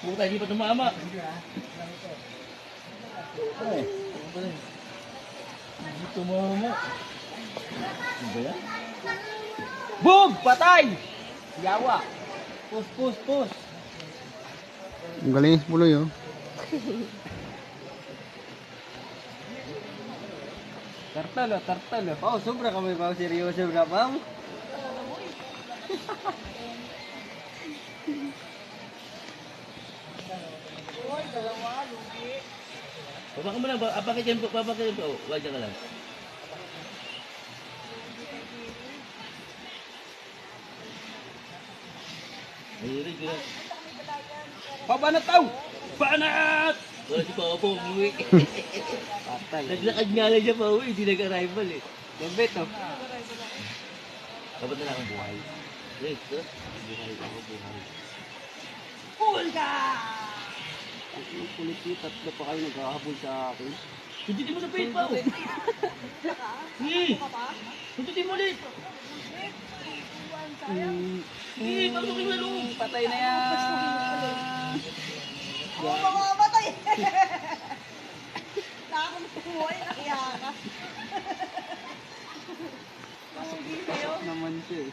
Buta, hindi pa tumama. Ay, hindi tumama. Ano ba yan? Boom! Patay! Yawa! Pus, pus, pus! Ang galing yung puloy, oh. Tartalo, tartalo. Oh, sobra kami ba? Seryoso na ba? Babaka mo lang, papakit yan po, papakit yan po. Oh, wag ka lang. Ayun, ayun. Pabanat tao! Banat! Wala si Papa umuwi. Naglakad nga lang siya pa uwi, hindi nag-arrival eh. Gambit oh. Dapat na lang ang buhay. Yes, sir. Buhay ako, buhay. Pull ka! Ang kulit niyo, tatlo pa kayo naghahabol sa akin. Sundutin mo sa paint pa oh. Sundutin mo ulit. Pagsukin mo na loob. Patay na yan. Oo, mamamatay. Nakakumuhay, nakiyakas. Naman siya eh.